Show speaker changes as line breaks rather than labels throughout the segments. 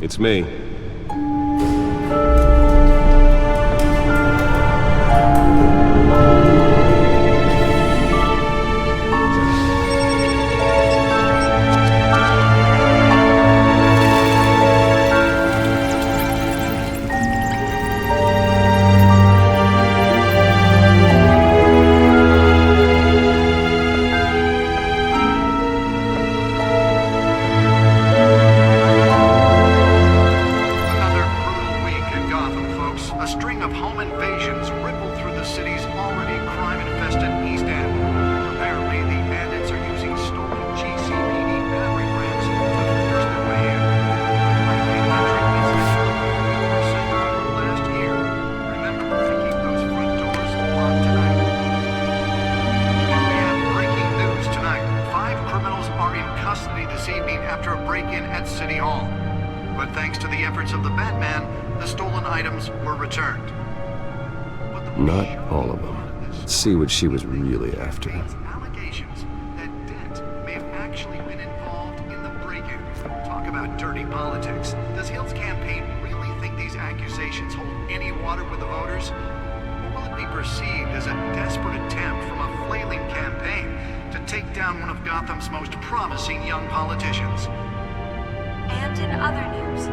It's me. Not all of them. Let's see what she was really after.
Allegations that Dent may have actually been involved in the break-in. Talk about dirty politics. Does Hill's campaign really think these accusations hold any water with the voters? Or will it be perceived as a desperate attempt from a flailing campaign to take down one of Gotham's most promising young politicians?
And in other news,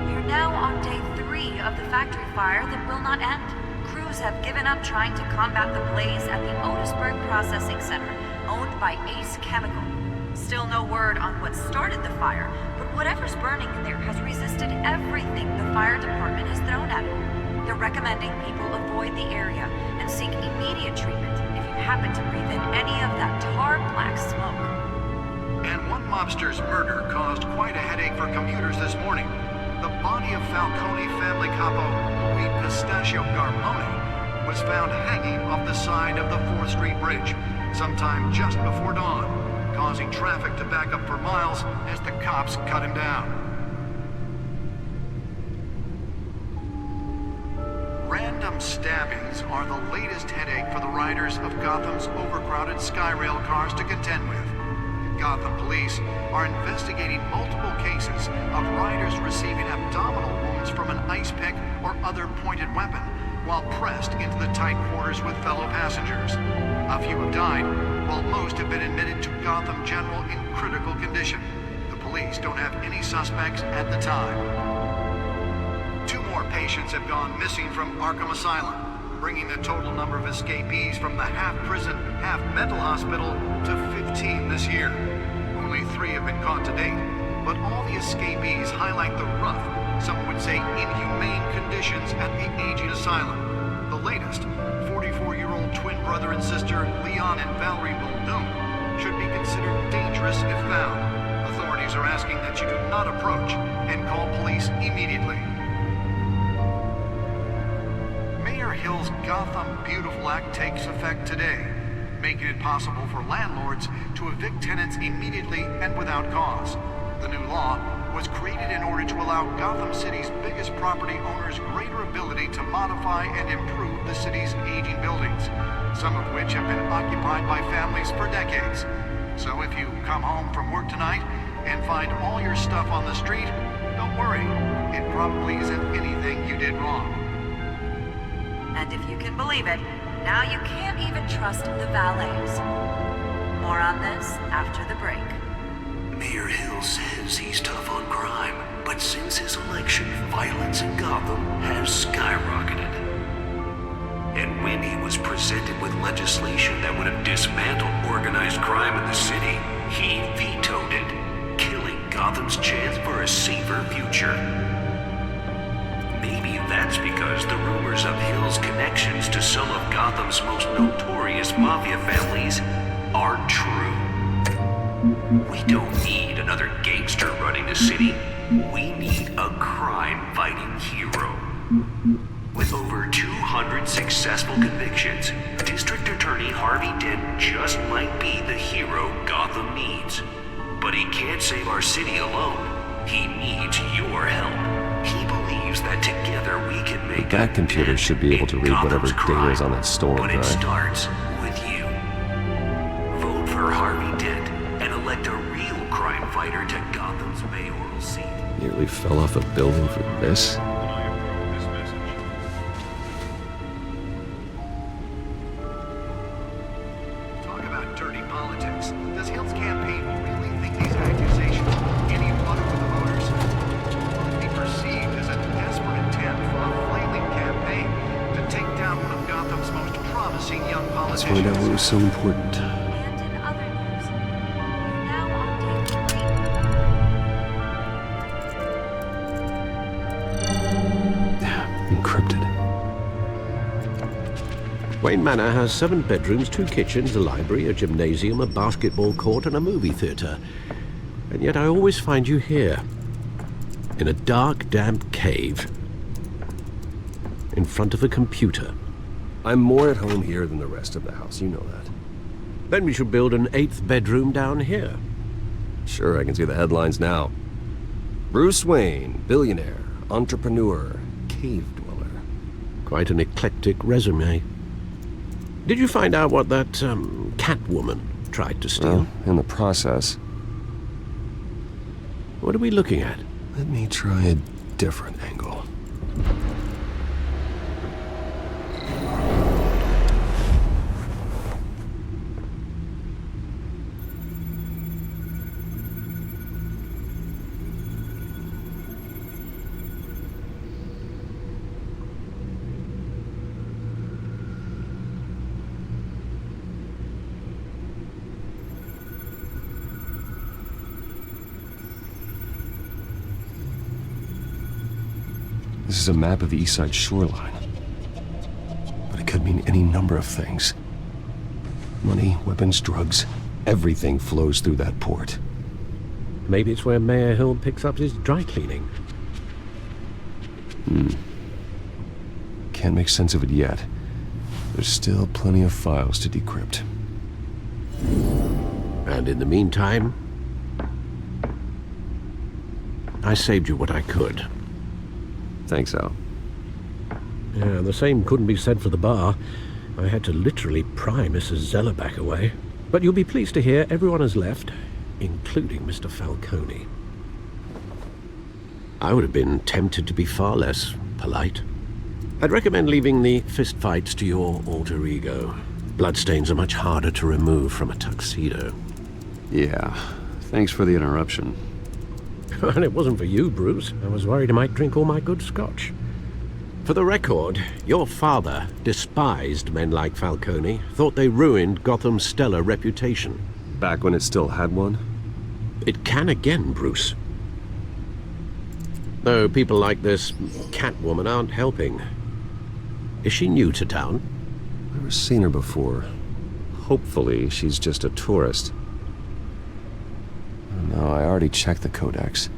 you're now on day 3 of the factory fire that will not end. Crews have given up trying to combat the blaze at the Otisburg Processing Center, owned by Ace Chemical. Still no word on what started the fire, but whatever's burning in there has resisted everything the fire department has thrown at it. They're recommending people avoid the area and seek immediate treatment if you happen to breathe in any of that tar black smoke.
And one mobster's murder caused quite a headache for commuters this morning. The body of Falcone family capo Louis Pistachio Garmone was found hanging off the side of the 4th Street Bridge sometime just before dawn, causing traffic to back up for miles as the cops cut him down. Random stabbings are the latest headache for the riders of Gotham's overcrowded Skyrail cars to contend with. Gotham police are investigating multiple cases of riders receiving abdominal wounds from an ice pick or other pointed weapon while pressed into the tight quarters with fellow passengers. A few have died, while most have been admitted to Gotham General in critical condition. The police don't have any suspects at the time. 2 more patients have gone missing from Arkham Asylum, bringing the total number of escapees from the half-prison, half-mental hospital to 15 this year. Only 3 have been caught to date, but all the escapees highlight the rough, some would say inhumane conditions at the aging asylum. The latest, 44-year-old twin brother and sister Leon and Valerie Muldoon, should be considered dangerous if found. Authorities are asking that you do not approach and call police immediately. Mayor Hill's Gotham Beautiful Act takes effect today, making it possible for landlords to evict tenants immediately and without cause. The new law was created in order to allow Gotham City's biggest property owners greater ability to modify and improve the city's aging buildings, some of which have been occupied by families for decades. So if you come home from work tonight and find all your stuff on the street, don't worry. It probably isn't anything you did wrong.
And if you can believe it, now you can't even trust the valets. More on this after the break.
Mayor Hill says he's tough on crime, but since his election, violence in Gotham has skyrocketed. And when he was presented with legislation that would have dismantled organized crime in the city, he vetoed it, killing Gotham's chance for a safer future. Maybe that's because the rumors of Hill's connections to some of Gotham's most notorious mafia families aren't true. We don't need another gangster running the city. We need a crime-fighting hero. With over 200 successful convictions, District Attorney Harvey Dent just might be the hero Gotham needs. But he can't save our city alone. He needs your help. He believes that together we can make
That computer should be able to read whatever data is on that storm
But it
drive.
starts with you. Vote for Harvey Dent and elect a real crime fighter to Gotham's mayoral seat.
Nearly fell off a building for this?
Talk about dirty politics. Does Hill's campaign really think these accusations hold any water with the voters? Will it be perceived as a desperate attempt for a flailing campaign to take down one of Gotham's most promising young
Let's
politicians?
find out what was so important.
And in other news, you're now on day 3.
Encrypted.
Wayne Manor has 7 bedrooms, 2 kitchens, a library, a gymnasium, a basketball court, and a movie theatre. And yet I always find you here, in a dark, damp cave, in front of a computer.
I'm more at home here than the rest of the house, you know that.
Then we should build an 8th bedroom down here.
Sure, I can see the headlines now. Bruce Wayne, billionaire, entrepreneur, cave dweller.
Quite an eclectic resume. Did you find out what that, Catwoman tried to steal?
Well, in the process,
What are we looking at?
let me try a different angle. This is a map of the East Side shoreline. But it could mean any number of things. Money, weapons, drugs, everything flows through that port.
Maybe it's where Mayor Hill picks up his dry cleaning.
Can't make sense of it yet. There's still plenty of files to decrypt.
And in the meantime, I saved you what I could.
Thanks, Al.
Yeah, the same couldn't be said for the bar. I had to literally pry Mrs. Zellerback away. But you'll be pleased to hear everyone has left, including Mr. Falcone. I would have been tempted to be far less polite. I'd recommend leaving the fistfights to your alter ego. Bloodstains are much harder to remove from a tuxedo.
Yeah, thanks for the interruption.
And it wasn't for you, Bruce. I was worried I might drink all my good scotch. For the record, your father despised men like Falcone, thought they ruined Gotham's stellar reputation.
Back when it still had one?
It can again, Bruce. Though people like this Catwoman aren't helping. Is she new to town?
Never seen her before. Hopefully, she's just a tourist. No, I already checked the codex.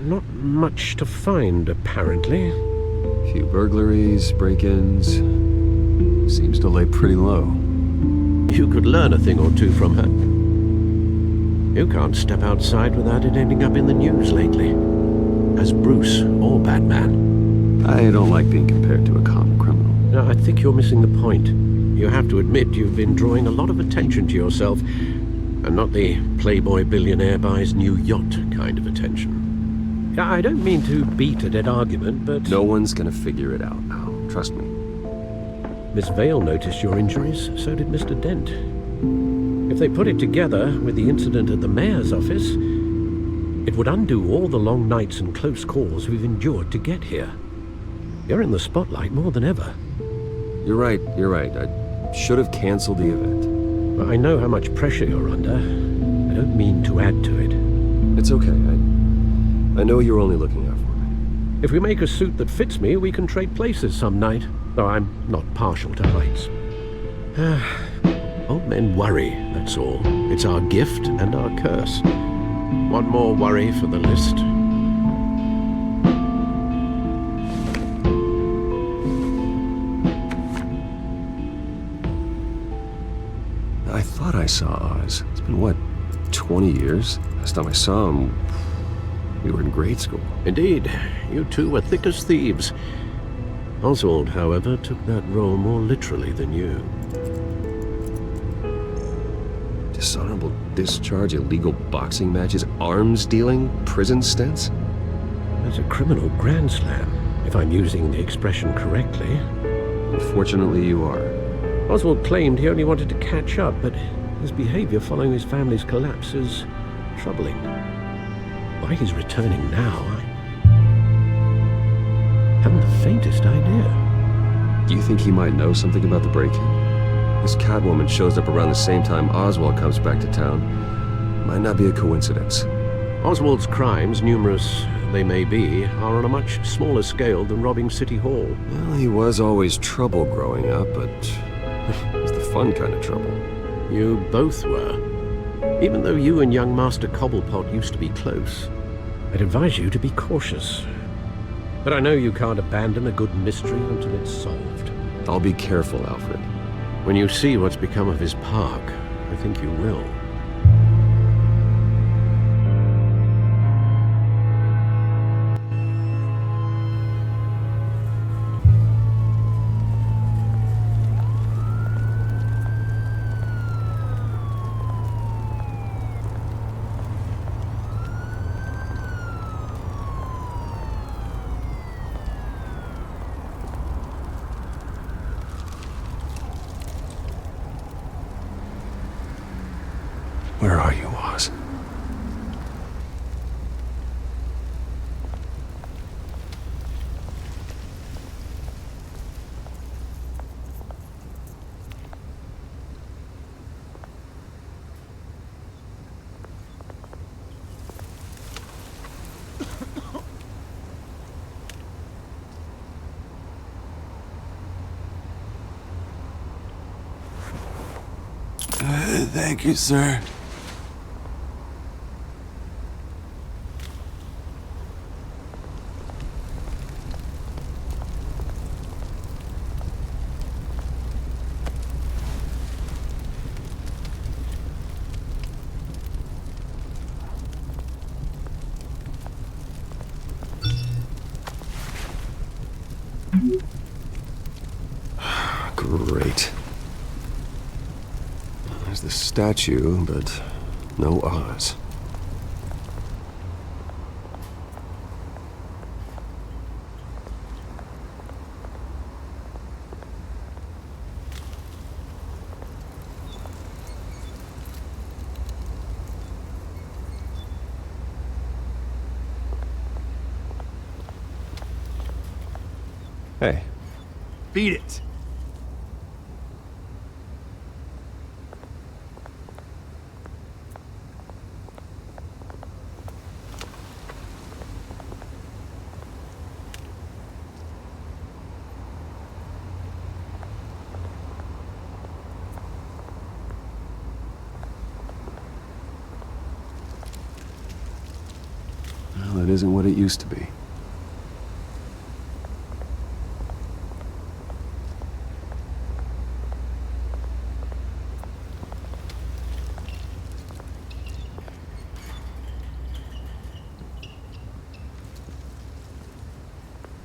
Not much to find, apparently.
Few burglaries, break-ins. Seems to lay pretty low.
You could learn a thing or two from her. You can't step outside without it ending up in the news lately. As Bruce or Batman.
I don't like being compared to a common criminal.
No, I think you're missing the point. You have to admit you've been drawing a lot of attention to yourself, and not the playboy billionaire buys new yacht kind of attention. I don't mean to beat a dead argument, but...
No one's gonna figure it out now. Trust me.
Miss Vale noticed your injuries, so did Mr. Dent. If they put it together with the incident at the mayor's office, it would undo all the long nights and close calls we've endured to get here. You're in the spotlight more than ever.
You're right. I should have canceled the event.
I know how much pressure you're under. I don't mean to add to it.
It's okay. I know you're only looking out for me.
If we make a suit that fits me, we can trade places some night, though I'm not partial to heights. Old men worry, that's all. It's our gift and our curse. One more worry for the list.
I thought I saw Oz. It's been, what, 20 years? Last time I saw him, we were in grade school.
Indeed, you two were thick as thieves. Oswald, however, took that role more literally than you.
Dishonorable discharge, illegal boxing matches, arms dealing, prison stints?
That's a criminal grand slam, if I'm using the expression correctly.
Unfortunately, you are.
Oswald claimed he only wanted to catch up, but his behavior following his family's collapse is troubling. Why he's returning now, I haven't the faintest idea.
Do you think he might know something about the break-in? This Catwoman shows up around the same time Oswald comes back to town. Might not be a coincidence.
Oswald's crimes, numerous they may be, are on a much smaller scale than robbing City Hall.
Well, he was always trouble growing up, but it was the fun kind of trouble.
You both were. Even though you and young Master Cobblepot used to be close, I'd advise you to be cautious. But I know you can't abandon a good mystery until it's solved.
I'll be careful, Alfred.
When you see what's become of his park, I think you will.
Where are you, Oz?
Thank you, sir.
Great. There's the statue, but no Oz. Hey.
Beat it.
Well, it isn't what it used to be.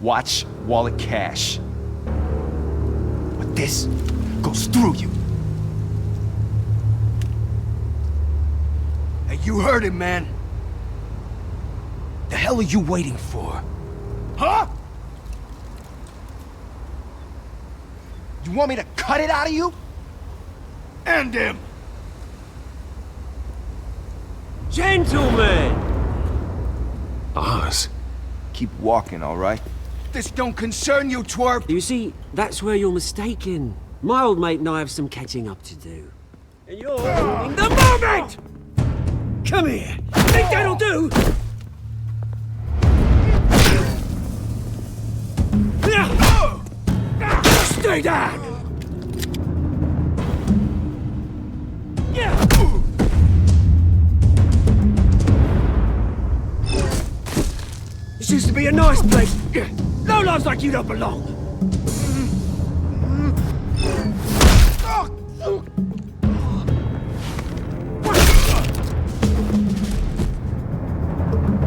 Watch wallet cash. But this goes through you. Hey, you heard it, man. The hell are you waiting for? Huh? You want me to cut it out of you? End him!
Gentlemen!
Oz?
Keep walking, all right? This don't concern you, twerp!
You see, that's where you're mistaken. My old mate and I have some catching up to do. And you're ruining the moment! Come here! Think that'll do? Stay down! This used to be a nice place. No lives like you don't belong.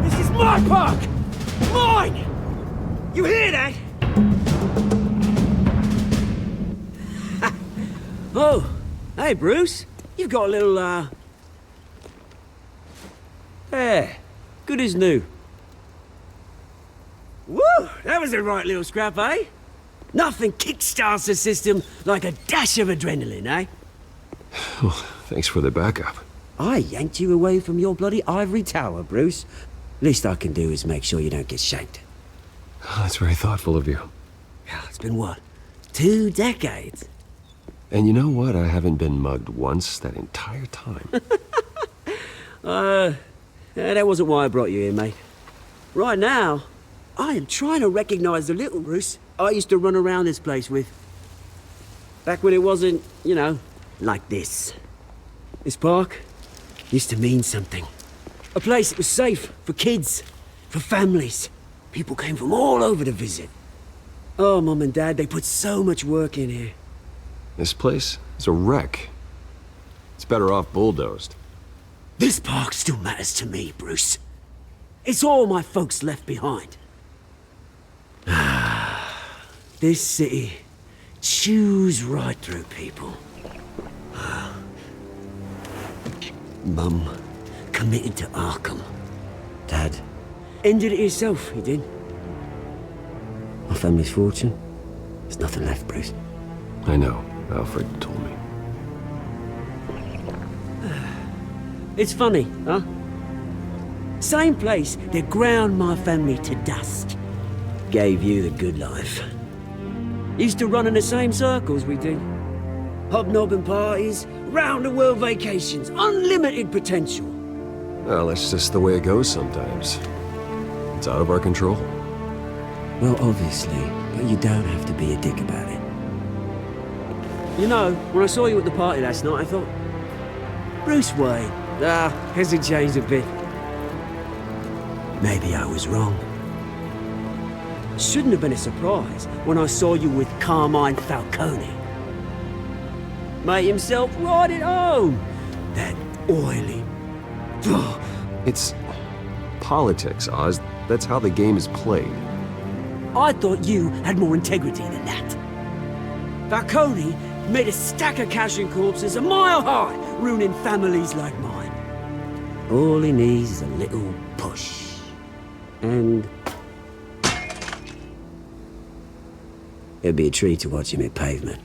This is my park! Mine! You hear that? Oh, hey Bruce. You've got a little, Yeah, good as new. Woo! That was a right little scrap, eh? Nothing kickstarts the system like a dash of adrenaline, eh?
Thanks for the backup.
I yanked you away from your bloody ivory tower, Bruce. Least I can do is make sure you don't get shanked.
That's very thoughtful of you.
It's been what? 2 decades?
And you know what? I haven't been mugged once that entire time.
That wasn't why I brought you here, mate. Right now, I am trying to recognize the little Bruce I used to run around this place with. Back when it wasn't, you know, like this. This park used to mean something. A place that was safe for kids, for families. People came from all over to visit. Oh, Mum and Dad, they put so much work in here.
This place is a wreck. It's better off bulldozed.
This park still matters to me, Bruce. It's all my folks left behind. This city chews right through people. Mum committed to Arkham. Dad ended it himself, he did. My family's fortune, there's nothing left, Bruce.
I know. Alfred told me.
It's funny, huh? Same place that ground my family to dust. Gave you the good life. Used to run in the same circles we did. Hobnobbing parties, round-the-world vacations, unlimited potential.
Well, that's just the way it goes sometimes. It's out of our control.
Well, obviously, but you don't have to be a dick about it. You know, when I saw you at the party last night, I thought, Bruce Wayne, hasn't changed a bit. Maybe I was wrong. Shouldn't have been a surprise when I saw you with Carmine Falcone. Mate himself right at home. That oily...
It's politics, Oz. That's how the game is played.
I thought you had more integrity than that. Falcone made a stack of cash and corpses a mile high, ruining families like mine. All he needs is a little push. And... it'd be a treat to watch him hit pavement.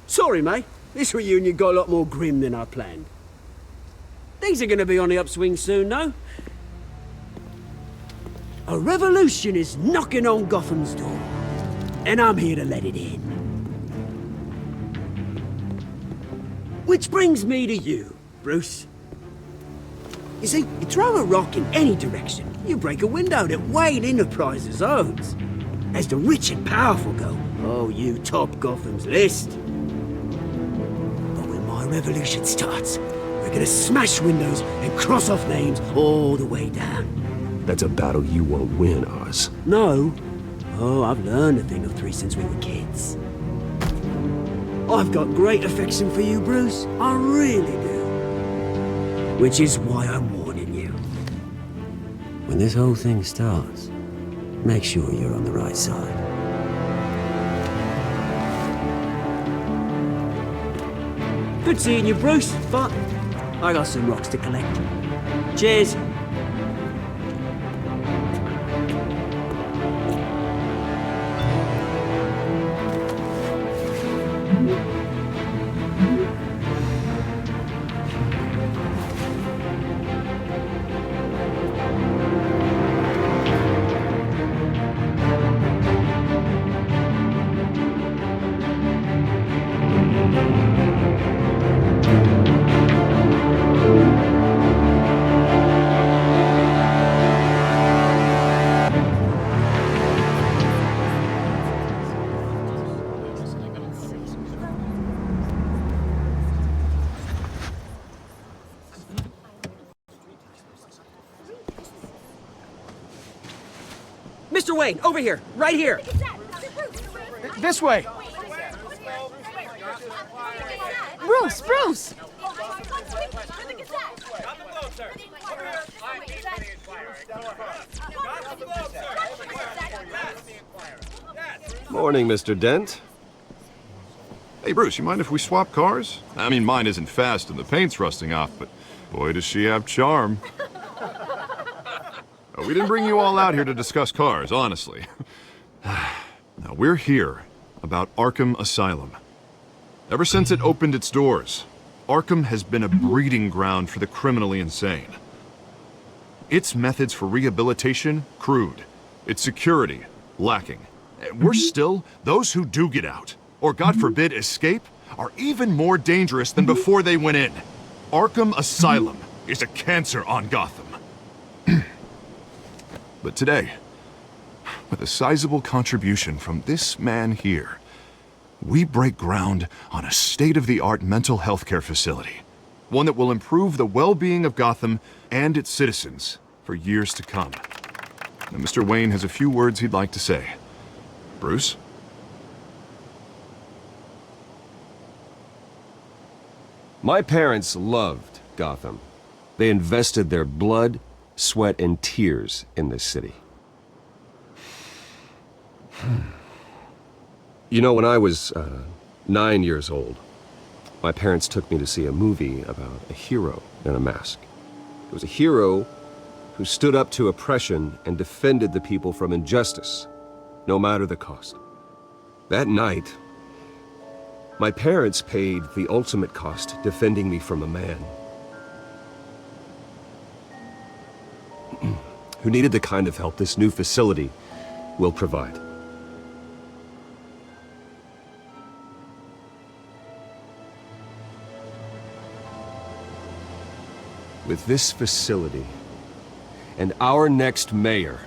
Sorry, mate. This reunion got a lot more grim than I planned. Things are gonna be on the upswing soon, no? A revolution is knocking on Gotham's door. And I'm here to let it in. Which brings me to you, Bruce. You see, you throw a rock in any direction, you break a window that Wayne Enterprises owns. As the rich and powerful go, oh, you top Gotham's list. But when my revolution starts, we're gonna smash windows and cross off names all the way down.
That's a battle you won't win, Oz.
No. Oh, I've learned a thing or three since we were kids. I've got great affection for you, Bruce. I really do. Which is why I'm warning you. When this whole thing starts, make sure you're on the right side. Good seeing you, Bruce, but I got some rocks to collect. Cheers. Mr. Wayne, over here, right here.
This way.
Bruce, Bruce!
Morning, Mr. Dent.
Hey, Bruce, you mind if we swap cars? I mean, mine isn't fast and the paint's rusting off, but boy, does she have charm. We didn't bring you all out here to discuss cars, honestly. Now, we're here about Arkham Asylum. Ever since it opened its doors, Arkham has been a breeding ground for the criminally insane. Its methods for rehabilitation, crude. Its security, lacking. Worse still, those who do get out, or God forbid escape, are even more dangerous than before they went in. Arkham Asylum is a cancer on Gotham. But today, with a sizable contribution from this man here, we break ground on a state-of-the-art mental health care facility. One that will improve the well-being of Gotham and its citizens for years to come. Now, Mr. Wayne has a few words he'd like to say. Bruce?
My parents loved Gotham. They invested their blood, sweat, and tears in this city. You know, when I was 9 years old, my parents took me to see a movie about a hero in a mask. It was a hero who stood up to oppression and defended the people from injustice, no matter the cost. That night, my parents paid the ultimate cost defending me from a man who needed the kind of help this new facility will provide. With this facility and our next mayor,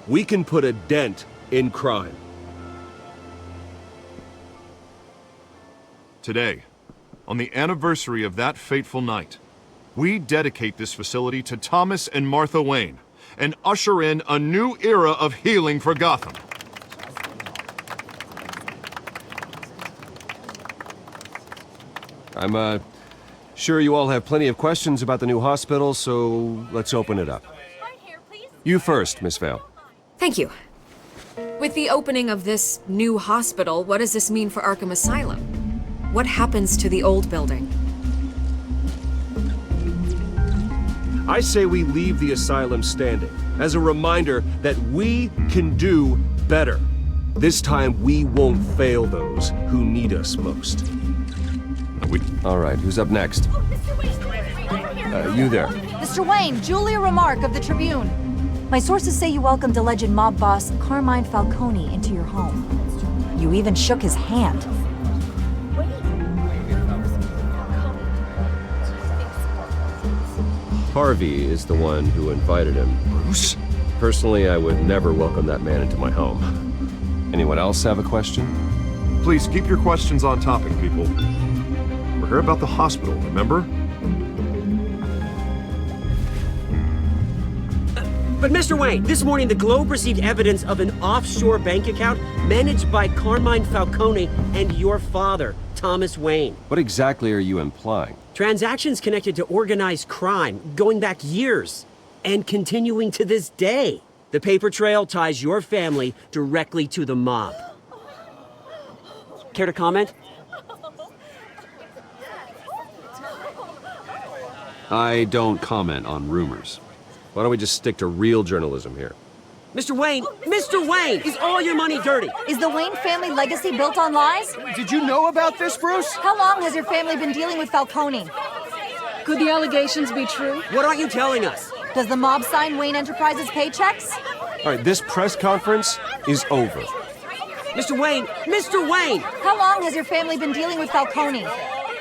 we can put a dent in crime.
Today, on the anniversary of that fateful night, we dedicate this facility to Thomas and Martha Wayne and usher in a new era of healing for Gotham.
I'm sure you all have plenty of questions about the new hospital, so let's open it up. You first, Miss Vale.
Thank you. With the opening of this new hospital, what does this mean for Arkham Asylum? What happens to the old building?
I say we leave the asylum standing as a reminder that we can do better. This time we won't fail those who need us most. All right, who's up next? You there.
Mr. Wayne, Julia Remark of the Tribune. My sources say you welcomed alleged mob boss Carmine Falcone into your home. You even shook his hand.
Harvey is the one who invited him.
Bruce?
Personally, I would never welcome that man into my home. Anyone else have a question?
Please keep your questions on topic, people. We're here about the hospital, remember?
But Mr. Wayne, this morning the Globe received evidence of an offshore bank account managed by Carmine Falcone and your father, Thomas Wayne.
What exactly are you implying?
Transactions connected to organized crime going back years and continuing to this day. The paper trail ties your family directly to the mob. Care to comment?
I don't comment on rumors. Why don't we just stick to real journalism here?
Mr. Wayne, is all your money dirty?
Is the Wayne family legacy built on lies?
Did you know about this, Bruce?
How long has your family been dealing with Falcone?
Could the allegations be true?
What aren't you telling us?
Does the mob sign Wayne Enterprises paychecks?
All right, this press conference is over.
Mr. Wayne!
How long has your family been dealing with Falcone?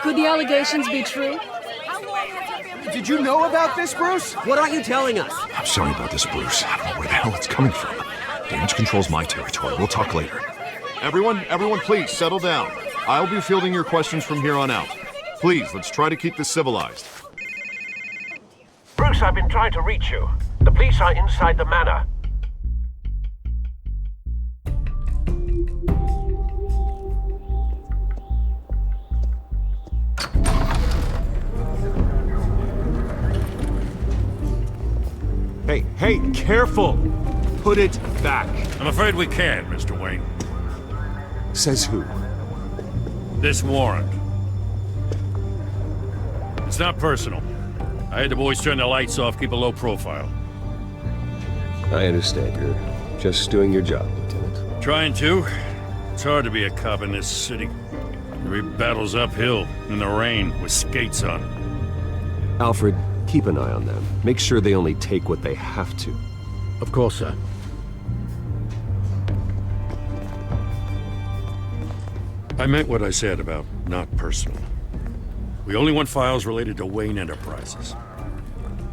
Could the allegations be true?
Did you know about this, Bruce?
What aren't you telling us?
I'm sorry about this, Bruce. I don't know where the hell it's coming from. Damage control's my territory. We'll talk later. Everyone, please settle down. I'll be fielding your questions from here on out. Please, let's try to keep this civilized.
Bruce, I've been trying to reach you. The police are inside the manor.
Hey, careful! Put it back.
I'm afraid we can't, Mr. Wayne.
Says who?
this warrant. It's not personal. I had the boys turn the lights off, keep a low profile.
I understand. You're just doing your job, Lieutenant.
Trying to. It's hard to be a cop in this city. Every battle's uphill, in the rain, with skates on.
Alfred, keep an eye on them. Make sure they only take what they have to.
Of course, sir.
I meant what I said about not personal. We only want files related to Wayne Enterprises.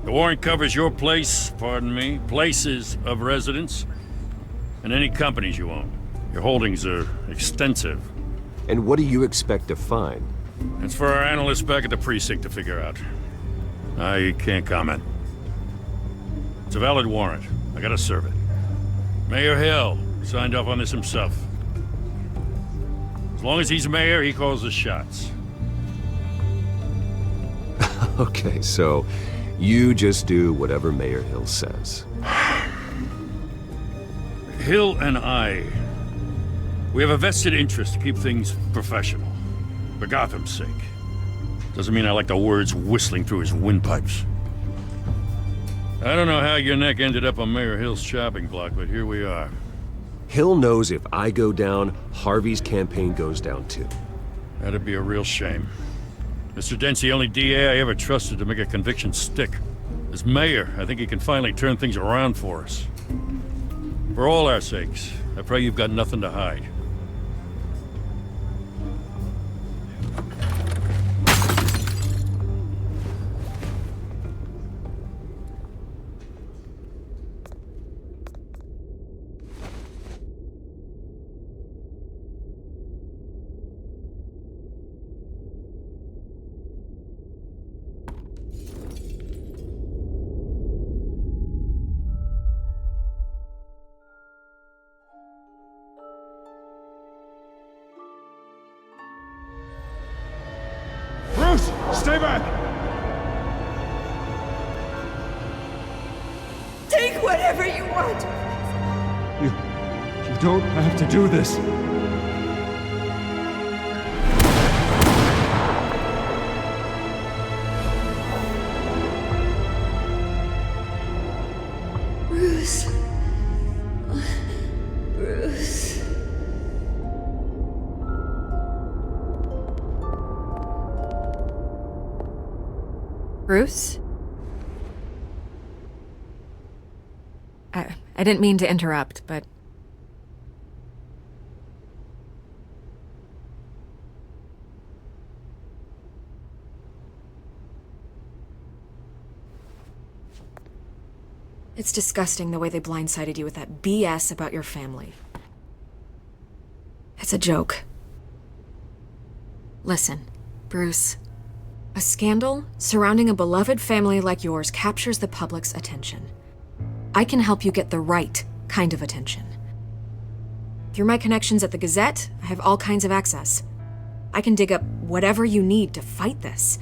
The warrant covers your place, pardon me, places of residence, and any companies you own. Your holdings are extensive.
And what do you expect to find?
It's for our analysts back at the precinct to figure out. I can't comment. It's a valid warrant. I gotta serve it. Mayor Hill signed off on this himself. As long as he's mayor, he calls the shots.
Okay, so you just do whatever Mayor Hill says.
Hill and I, we have a vested interest to keep things professional. For Gotham's sake. Doesn't mean I like the words whistling through his windpipes. I don't know how your neck ended up on Mayor Hill's chopping block, but here we are.
Hill knows if I go down, Harvey's campaign goes down too.
That'd be a real shame. Mr. Dent's the only DA I ever trusted to make a conviction stick. As mayor, I think he can finally turn things around for us. For all our sakes, I pray you've got nothing to hide.
Bruce, stay back!
Take whatever you want!
You don't have to do this.
Bruce. Bruce.
Bruce? I didn't mean to interrupt, but... It's disgusting the way they blindsided you with that BS about your family. It's a joke. Listen, Bruce. A scandal surrounding a beloved family like yours captures the public's attention. I can help you get the right kind of attention. Through my connections at the Gazette, I have all kinds of access. I can dig up whatever you need to fight this.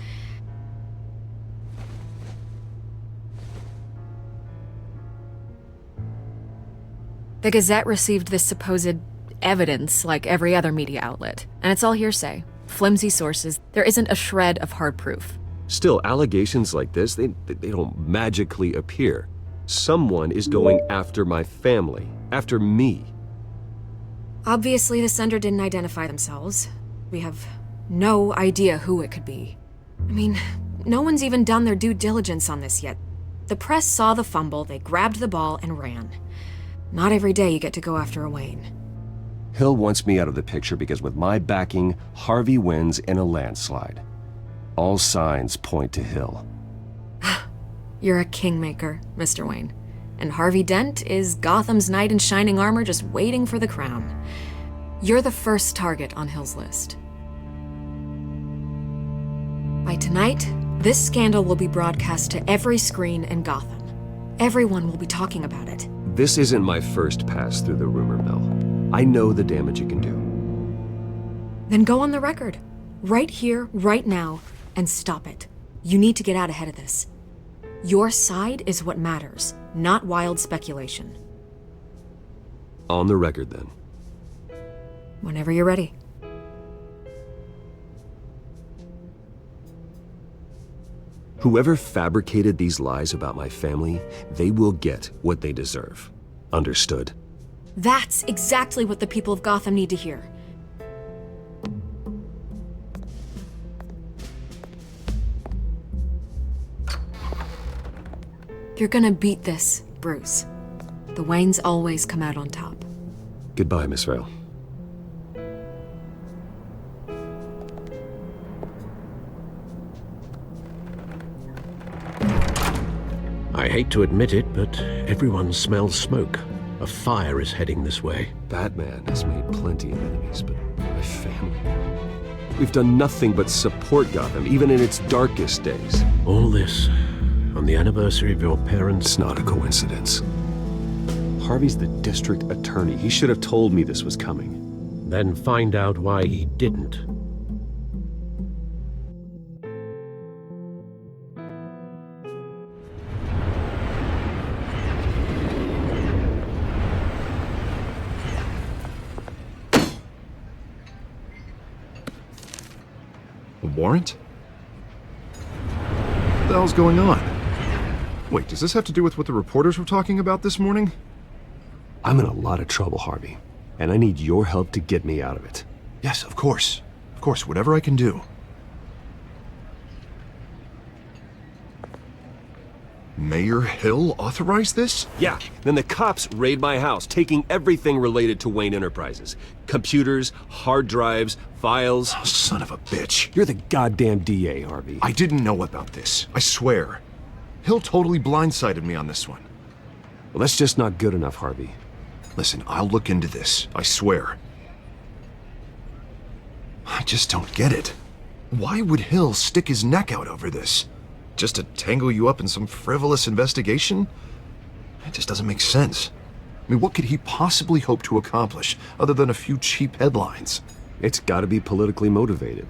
The Gazette received this supposed evidence like every other media outlet, and it's all hearsay. Flimsy sources. There isn't a shred of hard proof.
Still, allegations like this, they don't magically appear. Someone is going after my family, after me.
Obviously, the sender didn't identify themselves. We have no idea who it could be. I mean, no one's even done their due diligence on this yet. The press saw the fumble, they grabbed the ball and ran. Not every day you get to go after a Wayne.
Hill wants me out of the picture because with my backing, Harvey wins in a landslide. All signs point to Hill.
You're a kingmaker, Mr. Wayne. And Harvey Dent is Gotham's knight in shining armor just waiting for the crown. You're the first target on Hill's list. By tonight, this scandal will be broadcast to every screen in Gotham. Everyone will be talking about it.
This isn't my first pass through the rumor mill. I know the damage it can do.
Then go on the record. Right here, right now, and stop it. You need to get out ahead of this. Your side is what matters, not wild speculation.
On the record, then.
Whenever you're ready.
Whoever fabricated these lies about my family, they will get what they deserve. Understood?
That's exactly what the people of Gotham need to hear. You're gonna beat this, Bruce. The Waynes always come out on top.
Goodbye, Miss Vale.
I hate to admit it, but everyone smells smoke. A fire is heading this way.
Batman has made plenty of enemies, but my family... We've done nothing but support Gotham, even in its darkest days.
All this on the anniversary of your parents'...
It's not a coincidence. Harvey's the district attorney. He should have told me this was coming.
Then find out why he didn't.
A warrant? What the hell's going on? Wait, does this have to do with what the reporters were talking about this morning?
I'm in a lot of trouble, Harvey, and I need your help to get me out of it.
Yes, of course. Of course, whatever I can do. Mayor Hill authorized this?
Yeah, then the cops raid my house, taking everything related to Wayne Enterprises. Computers, hard drives, files.
Oh, son of a bitch.
You're the goddamn DA, Harvey.
I didn't know about this, I swear. Hill totally blindsided me on this one.
Well, that's just not good enough, Harvey.
Listen, I'll look into this, I swear. I just don't get it. Why would Hill stick his neck out over this? Just to tangle you up in some frivolous investigation? It just doesn't make sense. I mean, what could he possibly hope to accomplish other than a few cheap headlines?
It's gotta be politically motivated.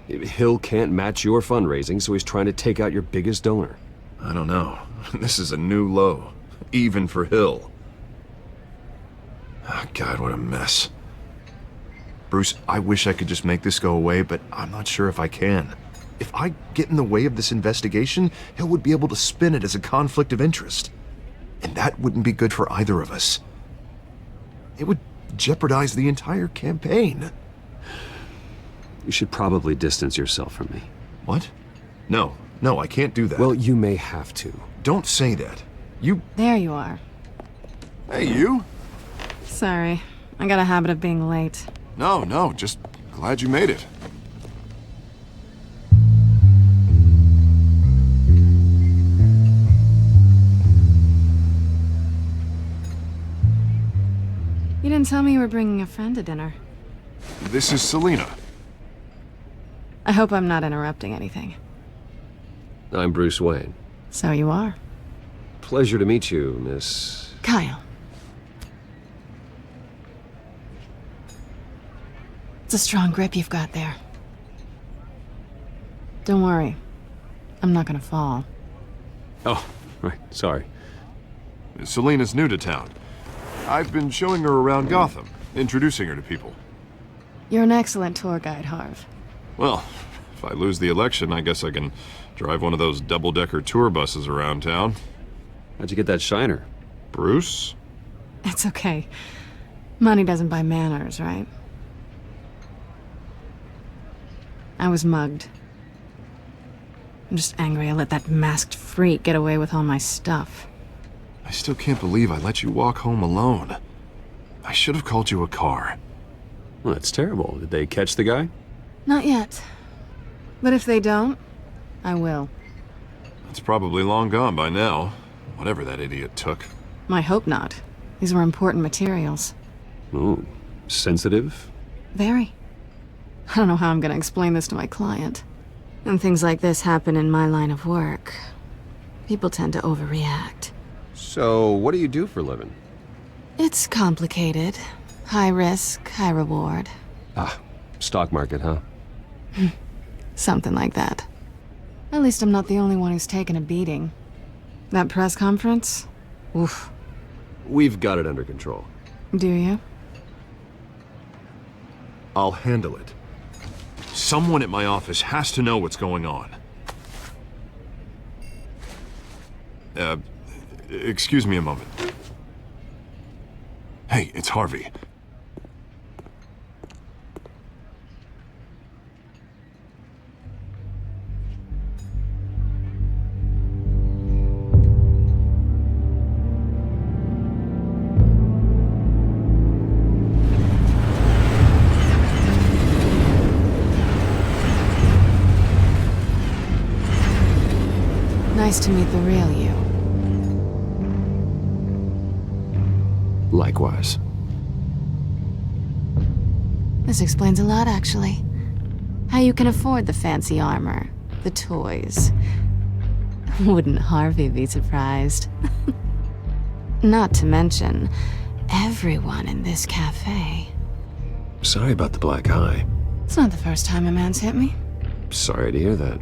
Hill can't match your fundraising, so he's trying to take out your biggest donor.
I don't know. This is a new low, even for Hill. Oh, God, what a mess. Bruce, I wish I could just make this go away, but I'm not sure if I can. If I get in the way of this investigation, Hill would be able to spin it as a conflict of interest. And that wouldn't be good for either of us. It would jeopardize the entire campaign.
You should probably distance yourself from me.
What? No, I can't do that.
Well, you may have to.
Don't say that. You...
There you are.
Hey, you?
Sorry, I got a habit of being late.
No, just glad you made it.
You didn't tell me you were bringing a friend to dinner.
This is Selina.
I hope I'm not interrupting anything.
I'm Bruce Wayne.
So you are.
Pleasure to meet you, Miss...
Kyle. It's a strong grip you've got there. Don't worry. I'm not gonna fall.
Oh, right, sorry.
Selina's new to town. I've been showing her around Gotham, introducing her to people.
You're an excellent tour guide, Harv.
Well, if I lose the election, I guess I can drive one of those double-decker tour buses around town.
How'd you get that shiner?
Bruce?
It's okay. Money doesn't buy manners, right? I was mugged. I'm just angry I let that masked freak get away with all my stuff.
I still can't believe I let you walk home alone. I should have called you a car.
Well, that's terrible. Did they catch the guy?
Not yet. But if they don't, I will.
It's probably long gone by now. Whatever that idiot took.
I hope not. These were important materials.
Ooh, sensitive?
Very. I don't know how I'm gonna explain this to my client. And things like this happen in my line of work. People tend to overreact.
So, what do you do for a living?
It's complicated. High risk, high reward.
Ah, stock market, huh?
Something like that. At least I'm not the only one who's taken a beating. That press conference? Oof.
We've got it under control.
Do you?
I'll handle it. Someone at my office has to know what's going on. Excuse me a moment. Hey, it's Harvey.
Nice to meet the real you.
Likewise.
This explains a lot, actually. How you can afford the fancy armor, the toys. Wouldn't Harvey be surprised? Not to mention, everyone in this cafe.
Sorry about the black eye.
It's not the first time a man's hit me.
Sorry to hear that.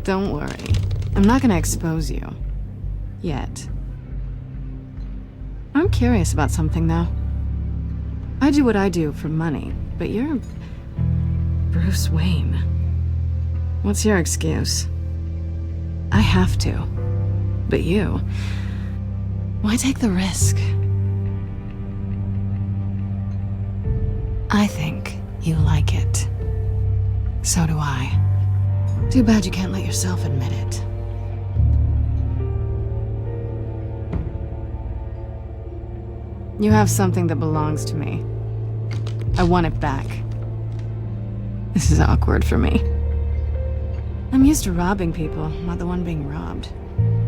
Don't worry. I'm not gonna expose you. Yet. I'm curious about something, though. I do what I do for money, but you're Bruce Wayne. What's your excuse? I have to. But you... why take the risk? I think you like it. So do I. Too bad you can't let yourself admit it. You have something that belongs to me. I want it back. This is awkward for me. I'm used to robbing people, not the one being robbed.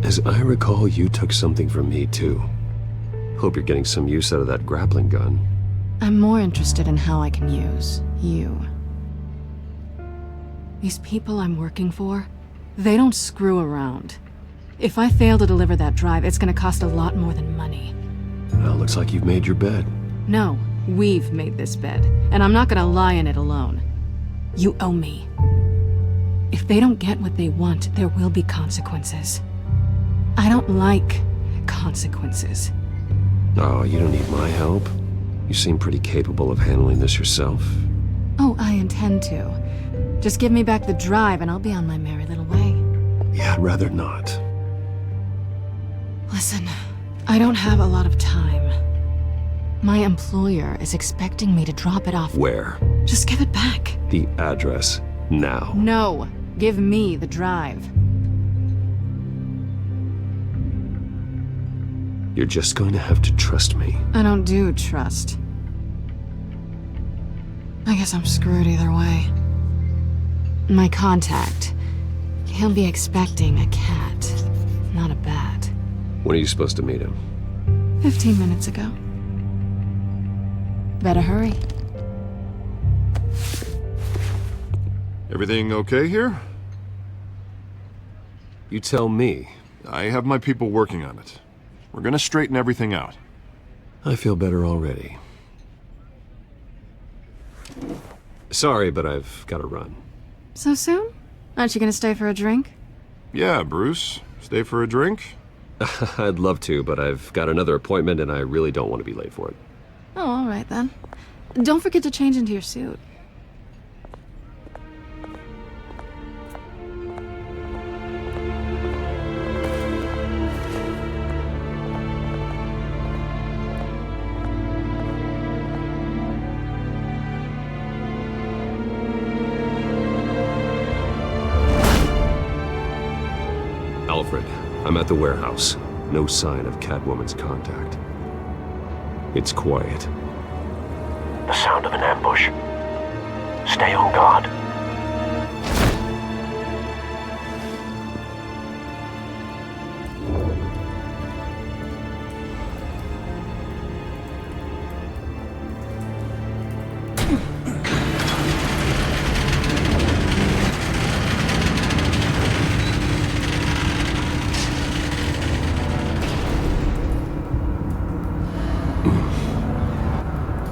As I recall, you took something from me, too. Hope you're getting some use out of that grappling gun.
I'm more interested in how I can use you. These people I'm working for, they don't screw around. If I fail to deliver that drive, it's gonna cost a lot more than money.
Well, looks like you've made your bed.
No, we've made this bed, and I'm not gonna lie in it alone. You owe me. If they don't get what they want, there will be consequences. I don't like consequences.
Oh, you don't need my help. You seem pretty capable of handling this yourself.
Oh, I intend to. Just give me back the drive and I'll be on my merry little way.
Yeah, I'd rather not.
Listen, I don't have a lot of time. My employer is expecting me to drop it off.
Where?
Just give it back.
The address, now.
No, give me the drive.
You're just going to have to trust me.
I don't do trust. I guess I'm screwed either way. My contact, he'll be expecting a cat, not a bat.
When are you supposed to meet him?
15 minutes ago. Better hurry.
Everything okay here?
You tell me.
I have my people working on it. We're gonna straighten everything out.
I feel better already. Sorry, but I've got to run.
So soon? Aren't you gonna stay for a drink?
Yeah, Bruce. Stay for a drink?
I'd love to, but I've got another appointment and I really don't want to be late for it.
Oh, all right then. Don't forget to change into your suit.
Alfred, I'm at the warehouse. No sign of Catwoman's contact. It's quiet.
The sound of an ambush. Stay on guard.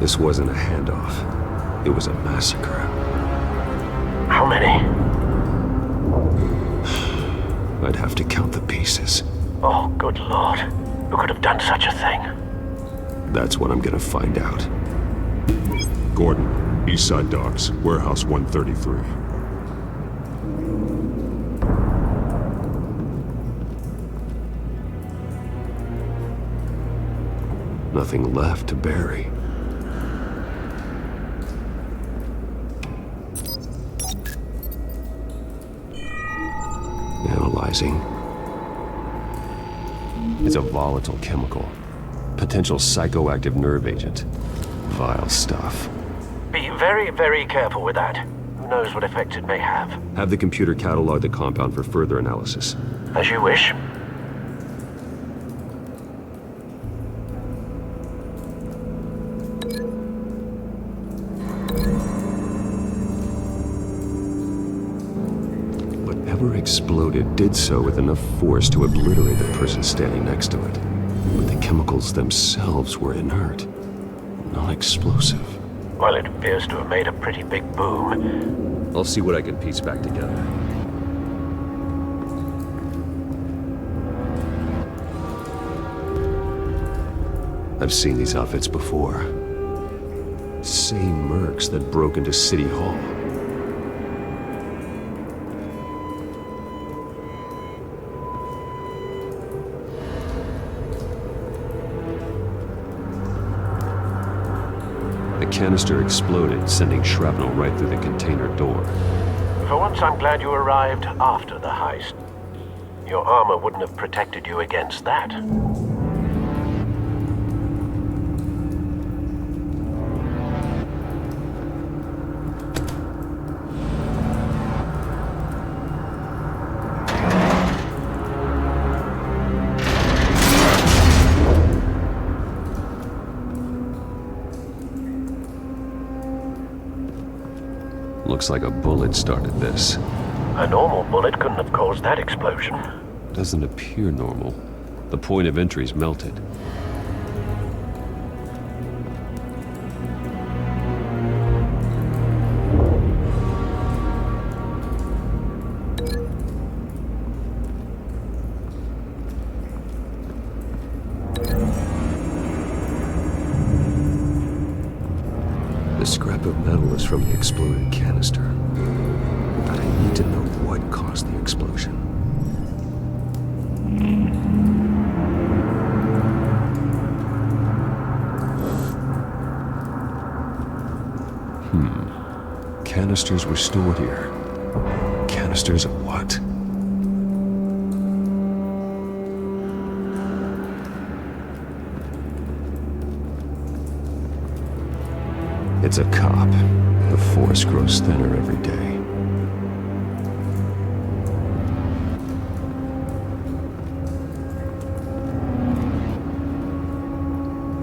This wasn't a handoff. It was a massacre.
How many?
I'd have to count the pieces.
Oh, good lord. Who could have done such a thing?
That's what I'm gonna find out.
Gordon, Eastside Docks, Warehouse 133.
Nothing left to bury. Analyzing. It's a volatile chemical. Potential psychoactive nerve agent. Vile stuff.
Be very, very careful with that. Who knows what effects it may have.
Have the computer catalog the compound for further analysis.
As you wish.
Whatever exploded did so with enough force to obliterate the person standing next to it. But the chemicals themselves were inert, non-explosive.
Well, it appears to have made a pretty big boom.
I'll see what I can piece back together. I've seen these outfits before. Same mercs that broke into City Hall. The canister exploded, sending shrapnel right through the container door.
For once, I'm glad you arrived after the heist. Your armor wouldn't have protected you against that.
Looks like a bullet started this.
A normal bullet couldn't have caused that explosion.
Doesn't appear normal. The point of entry's melted. The scrap of metal is from the exploded canister. But I need to know what caused the explosion. Canisters were stored here. Canisters of what? It's a cop. The force grows thinner every day.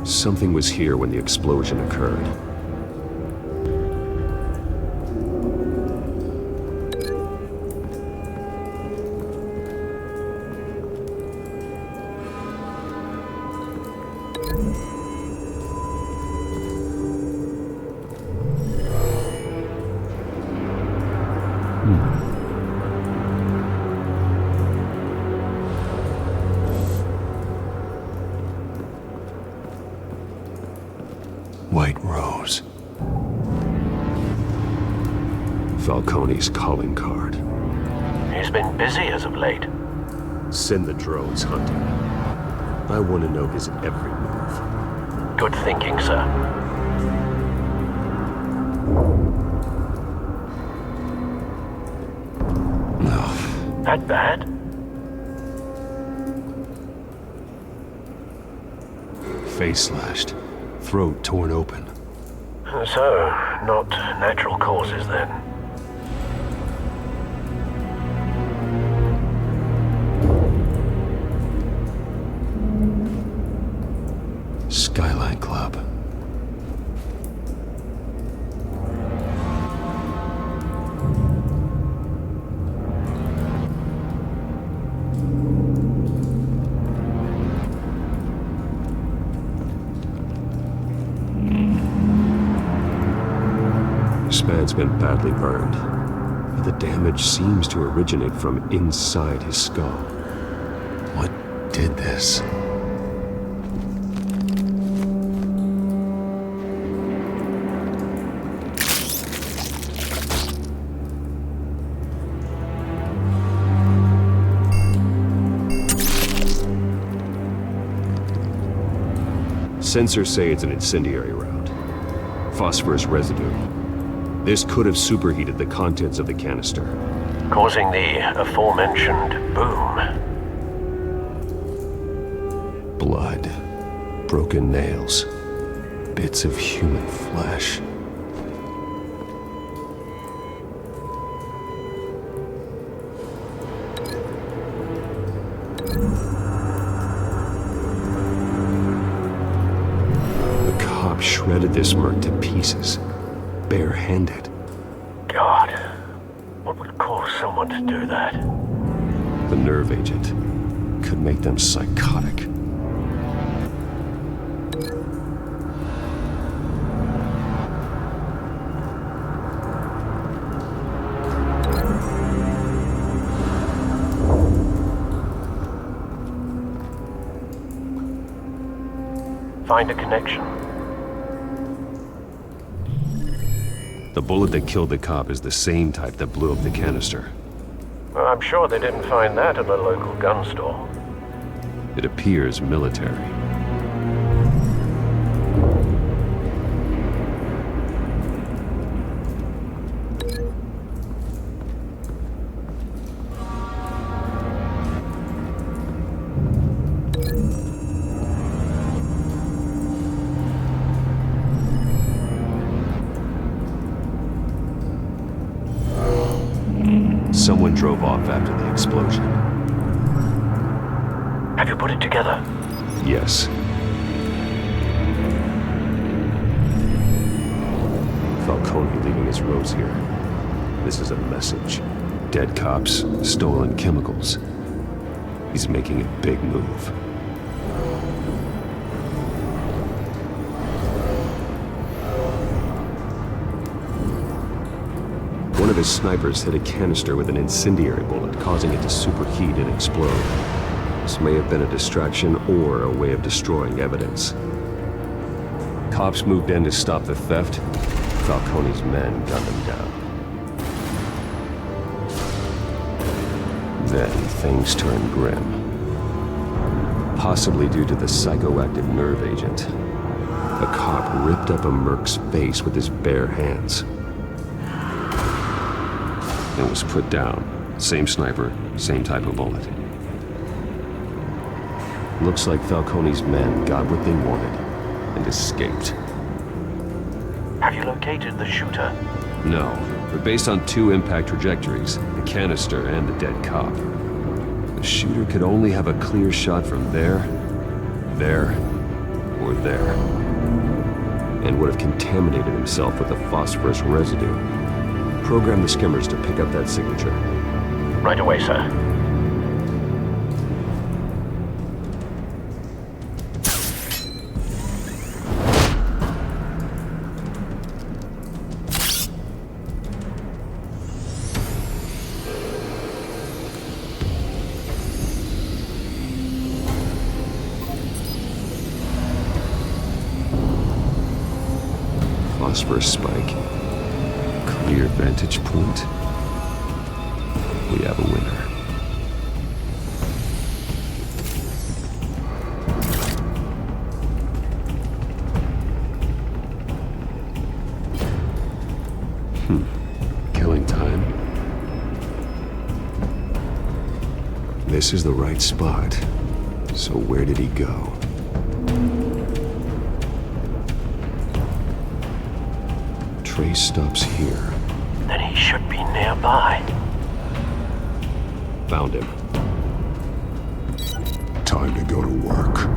Something was here when the explosion occurred. White Rose. Falcone's calling card.
He's been busy as of late.
Send the drones hunting. I want to know his every move.
Good thinking, sir.
No.
That bad?
Face slashed. Throat torn open.
So, not natural causes then.
Skyline Club. Span's been badly burned, but the damage seems to originate from inside his skull. What did this? Sensors say it's an incendiary round. Phosphorus residue. This could have superheated the contents of the canister,
causing the aforementioned boom.
Blood. Broken nails. Bits of human flesh. The cop shredded this merc to pieces, barehanded.
God, what would cause someone to do that?
The nerve agent could make them psychotic.
Find a connection.
The bullet that killed the cop is the same type that blew up the canister.
Well, I'm sure they didn't find that in the local gun store.
It appears military. Someone drove off after the explosion.
Have you put it together?
Yes. Falcone leaving his rose here. This is a message. Dead cops, stolen chemicals. He's making a big move. One of his snipers hit a canister with an incendiary bullet, causing it to superheat and explode. This may have been a distraction or a way of destroying evidence. Cops moved in to stop the theft. Falcone's men gunned them down. Then things turned grim. Possibly due to the psychoactive nerve agent. A cop ripped up a merc's face with his bare hands. And was put down. Same sniper, same type of bullet. Looks like Falcone's men got what they wanted and escaped.
Have you located the shooter?
No, but based on two impact trajectories, the canister and the dead cop, the shooter could only have a clear shot from there, or there, and would have contaminated himself with the phosphorus residue. Program the skimmers to pick up that signature.
Right away, sir.
Phosphorus spike. Clear vantage point. We have a winner. Killing time. This is the right spot. So where did he go? Trace stops here.
Then he should be nearby.
Found him.
Time to go to work.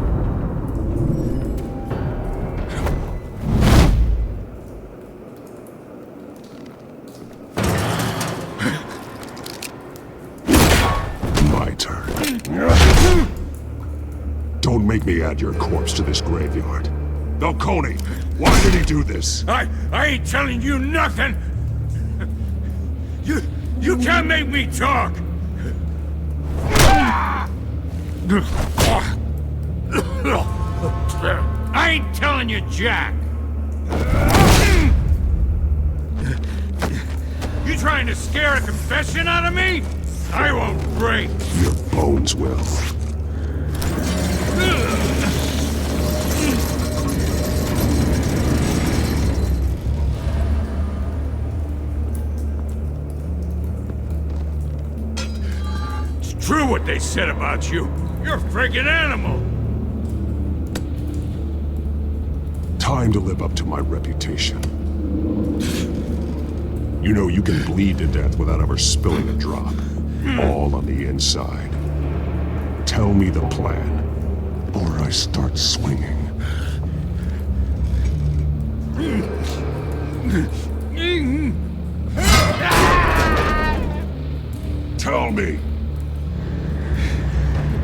My turn. Don't make me add your corpse to this graveyard. Falcone, why did he do this?
I ain't telling you nothing! You can't make me talk! I ain't telling you jack! You trying to scare a confession out of me? I won't break!
Your bones will.
true what they said about you. You're a friggin' animal.
Time to live up to my reputation. You know you can bleed to death without ever spilling a drop. All on the inside. Tell me the plan, or I start swinging. Tell me.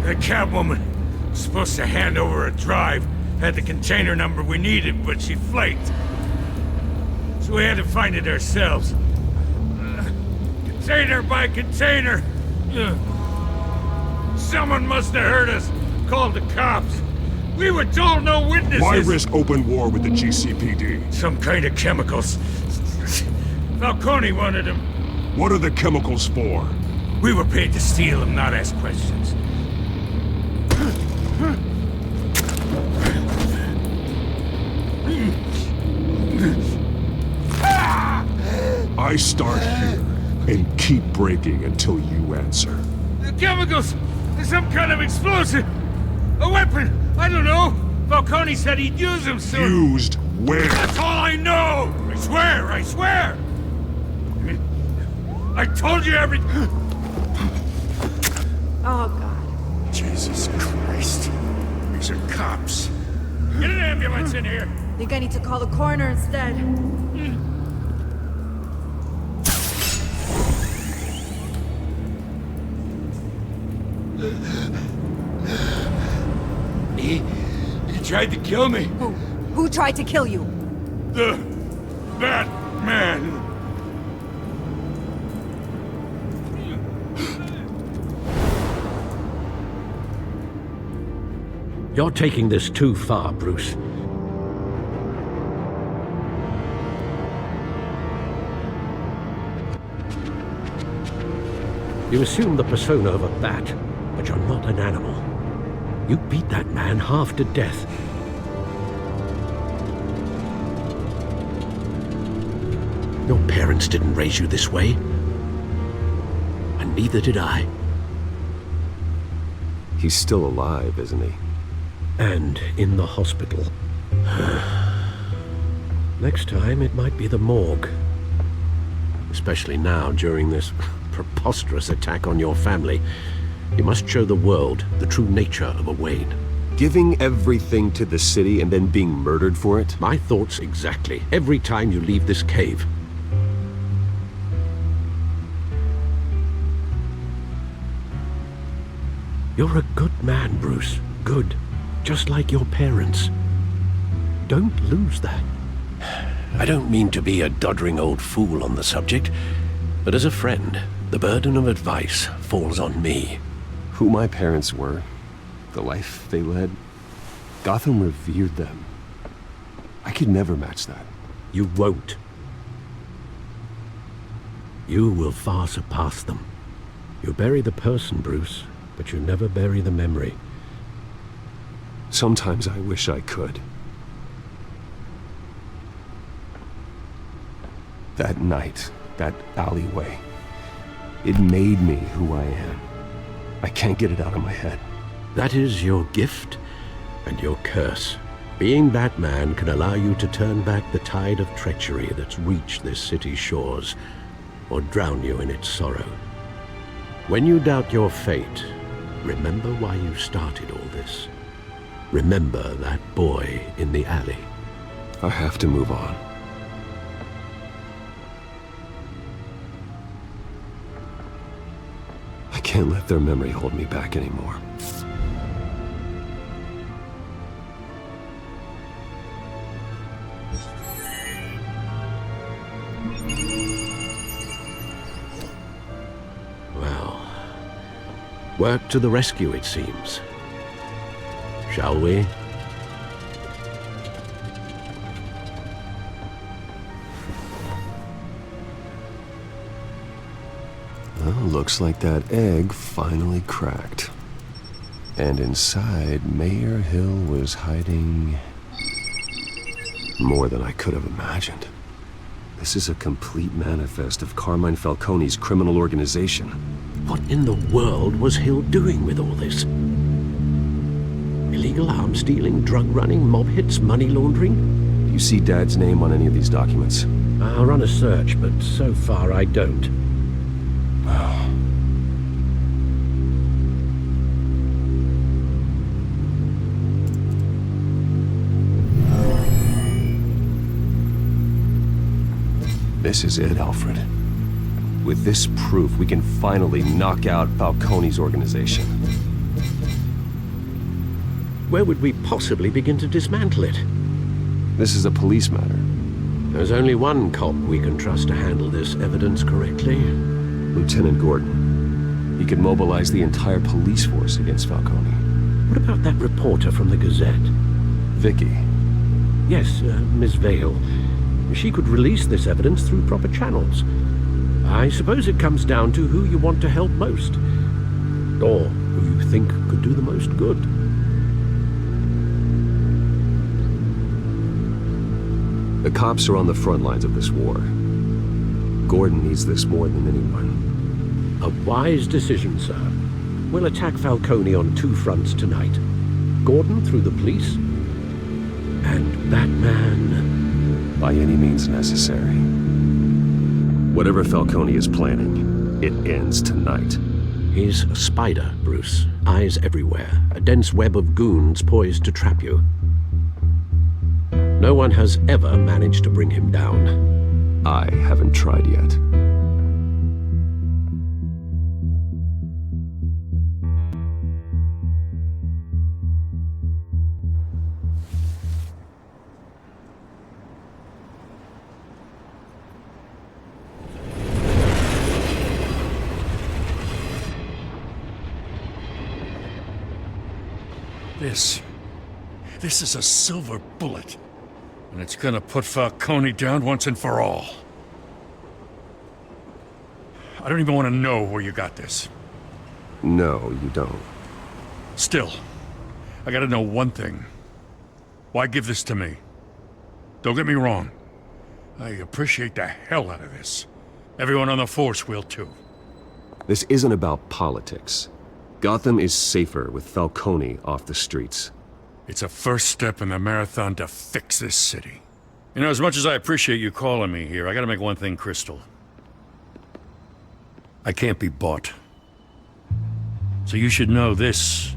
The Catwoman was supposed to hand over a drive, had the container number we needed, but she flaked. So we had to find it ourselves. Container by container. Someone must have heard us, called the cops. We were told no witnesses.
Why risk open war with the GCPD?
Some kind of chemicals. Falcone wanted them.
What are the chemicals for?
We were paid to steal them, not ask questions.
I start here and keep breaking until you answer.
The chemicals! There's some kind of explosive! A weapon! I don't know! Falcone said he'd use them soon.
Used where?
That's all I know! I swear! I swear! I told you everything!
Oh, God.
Jesus Christ. These are cops. Get an ambulance in here!
Think I need to call the coroner instead.
He tried to kill me.
Who tried to kill you?
The Batman.
You're taking this too far, Bruce. You assume the persona of a bat, but you're not an animal. You beat that man half to death. Your parents didn't raise you this way. And neither did I.
He's still alive, isn't he?
And in the hospital. Next time, it might be the morgue. Especially now, during this preposterous attack on your family. You must show the world the true nature of a Wayne.
Giving everything to the city and then being murdered for it?
My thoughts exactly. Every time you leave this cave. You're a good man, Bruce. Good. Just like your parents. Don't lose that. I don't mean to be a doddering old fool on the subject, but as a friend, the burden of advice falls on me.
Who my parents were, the life they led, Gotham revered them. I could never match that.
You won't. You will far surpass them. You bury the person, Bruce, but you never bury the memory.
Sometimes I wish I could. That night, that alleyway, it made me who I am. I can't get it out of my head.
That is your gift and your curse. Being Batman can allow you to turn back the tide of treachery that's reached this city's shores, or drown you in its sorrow. When you doubt your fate, remember why you started all this. Remember that boy in the alley.
I have to move on. I can't let their memory hold me back anymore.
Well, work to the rescue, it seems. Shall we?
Well, looks like that egg finally cracked. And inside, Mayor Hill was hiding more than I could have imagined. This is a complete manifest of Carmine Falcone's criminal organization.
What in the world was Hill doing with all this? Illegal arms dealing, drug running, mob hits, money laundering?
Do you see Dad's name on any of these documents?
I'll run a search, but so far I don't.
This is it, Alfred. With this proof, we can finally knock out Falcone's organization.
Where would we possibly begin to dismantle it?
This is a police matter.
There's only one cop we can trust to handle this evidence correctly.
Lieutenant Gordon. He could mobilize the entire police force against Falcone.
What about that reporter from the Gazette?
Vicky.
Yes, Miss Vale. She could release this evidence through proper channels. I suppose it comes down to who you want to help most. Or who you think could do the most good.
The cops are on the front lines of this war. Gordon needs this more than anyone.
A wise decision, sir. We'll attack Falcone on two fronts tonight. Gordon through the police, and Batman...
by any means necessary. Whatever Falcone is planning, it ends tonight.
He's a spider, Bruce. Eyes everywhere. A dense web of goons poised to trap you. No one has ever managed to bring him down.
I haven't tried yet.
This is a silver bullet. And it's gonna put Falcone down once and for all. I don't even want to know where you got this.
No, you don't.
Still, I gotta know one thing. Why give this to me? Don't get me wrong. I appreciate the hell out of this. Everyone on the force will too.
This isn't about politics. Gotham is safer with Falcone off the streets.
It's a first step in the marathon to fix this city. You know, as much as I appreciate you calling me here, I gotta make one thing crystal. I can't be bought. So you should know this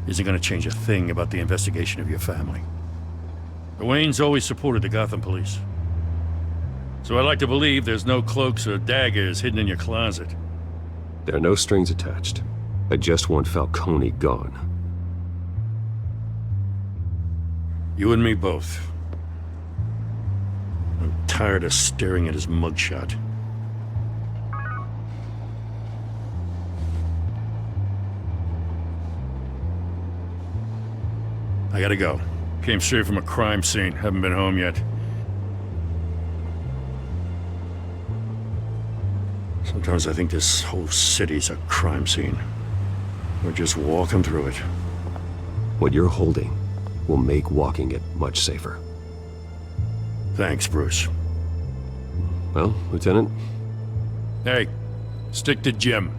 isn't gonna change a thing about the investigation of your family. The Waynes always supported the Gotham police. So I like to believe there's no cloaks or daggers hidden in your closet.
There are no strings attached. I just want Falcone gone.
You and me both. I'm tired of staring at his mugshot. I gotta go. Came straight from a crime scene. Haven't been home yet. Sometimes I think this whole city's a crime scene. We're just walking through it.
What you're holding will make walking it much safer.
Thanks, Bruce.
Well, Lieutenant?
Hey, stick to Jim.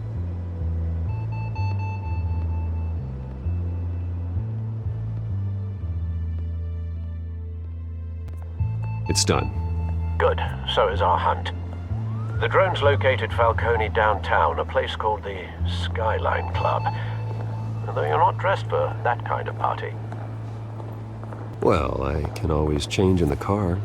It's done.
Good. So is our hunt. The drones located Falcone downtown, a place called the Skyline Club. Although you're not dressed for that kind of party.
Well, I can always change in the car.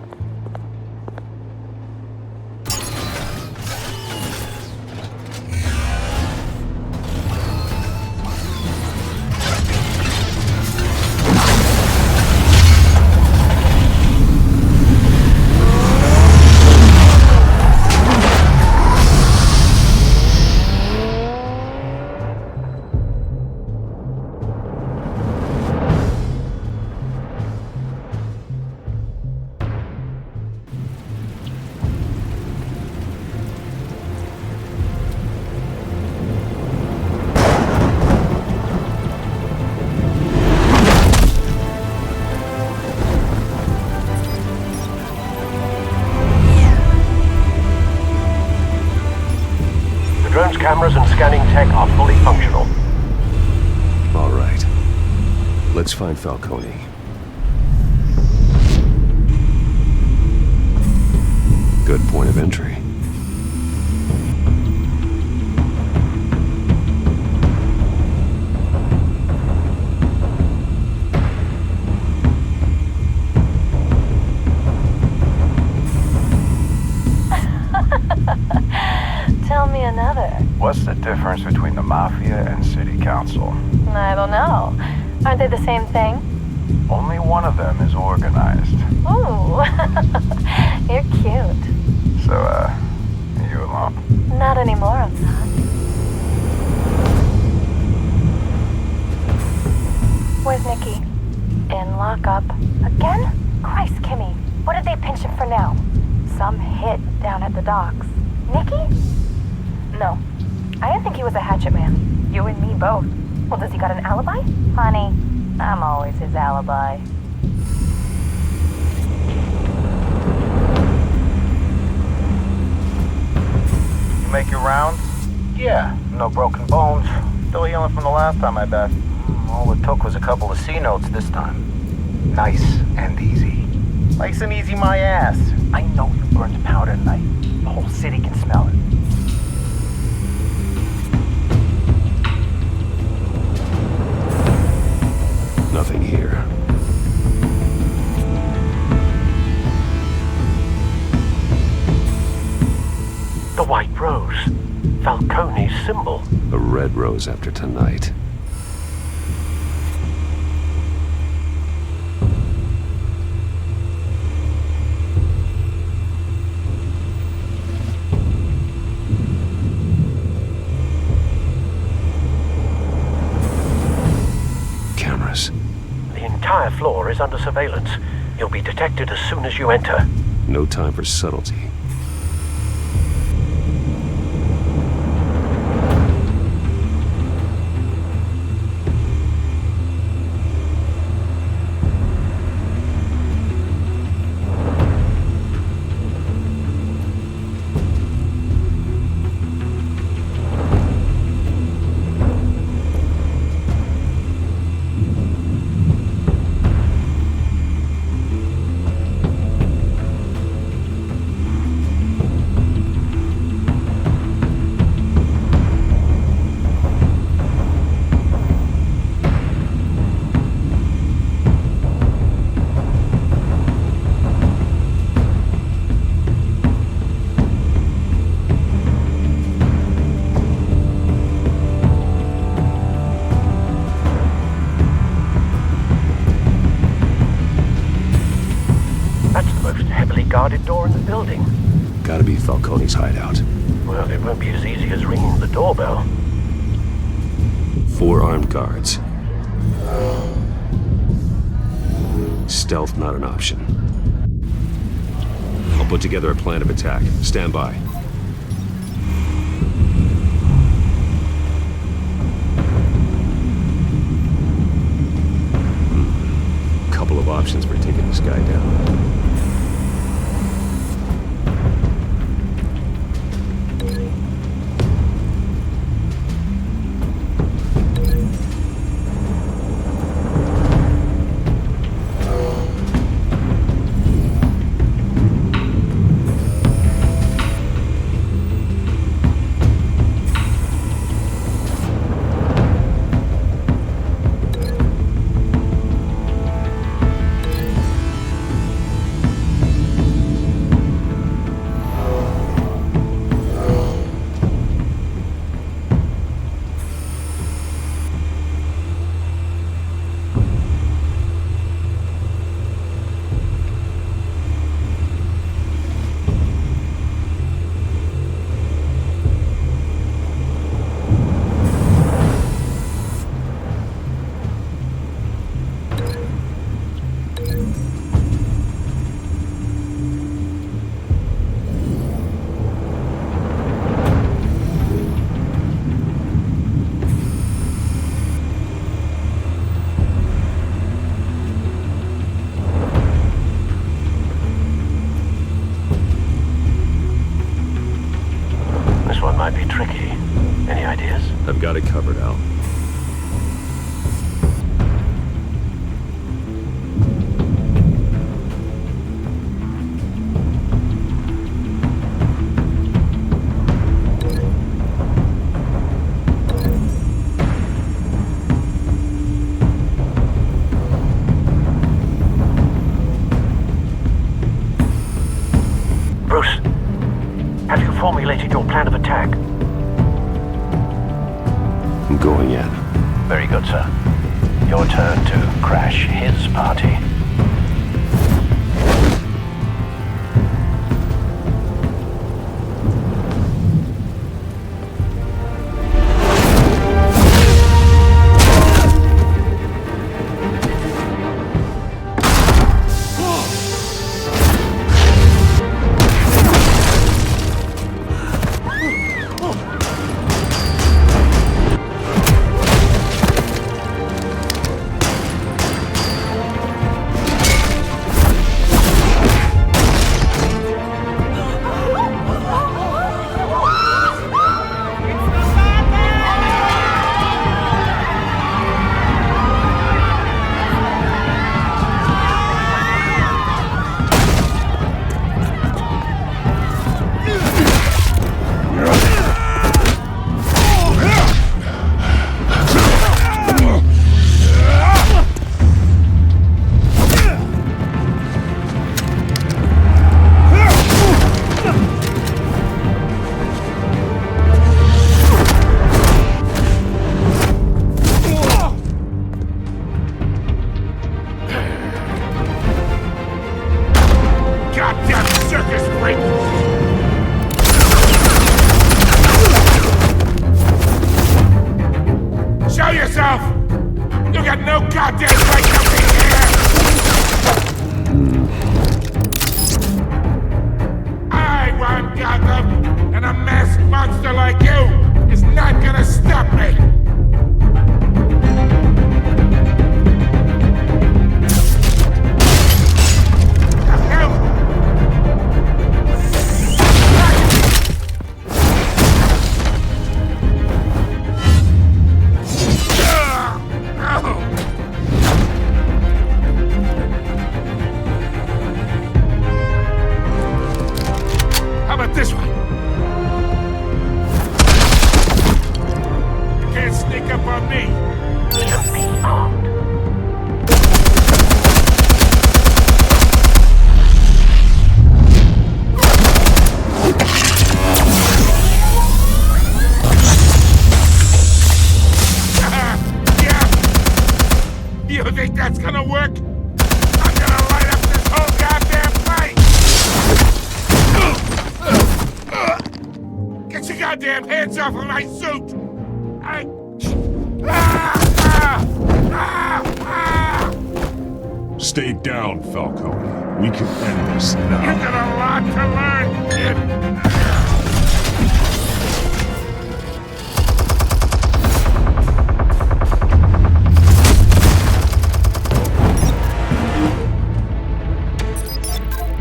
fully functional.
All right. Let's find Falcone. Good point of entry.
Tell me another.
What's the difference between the Mafia and City Council?
I don't know. Aren't they the same thing?
Only one of them is organized.
Ooh, you're cute.
So, are you alone?
Not anymore, I'm not. Where's Nicky? In lockup. Again? Christ, Kimmy. What did they pinch him for now? Some hit down at the docks. Nicky? No. I didn't think he was a hatchet man. You and me both. Well, does he got an alibi? Honey, I'm always his alibi.
You make your rounds? Yeah, no broken bones. Still healing from the last time, I bet. All it took was a couple of C notes this time. Nice and easy. Nice and easy my ass. I know you burned powder tonight. The whole city can smell it.
Nothing here.
The White Rose. Falcone's symbol.
A red rose after tonight. Cameras.
The entire floor is under surveillance. You'll be detected as soon as you enter.
No time for subtlety.
Guarded door in the building.
Gotta be Falcone's hideout.
Well, it won't be as easy as ringing the doorbell.
4 armed guards. Stealth not an option. I'll put together a plan of attack. Stand by. Couple of options for taking this guy down. covered, Al.
Bruce, have you formulated your plan of attack?
I'm going in.
Very good, sir. Your turn to crash his party.
Show yourself! You got no goddamn right to be here! I run Gotham, and a masked monster like you is not gonna stop me! This one. You can't sneak up on me.
Should be armed.
Yeah. You think that's gonna work? I'm gonna light up this whole goddamn place. Get your goddamn hands off of my suit!
Stay down, Falcone. We can end this now.
You got a lot to learn, kid!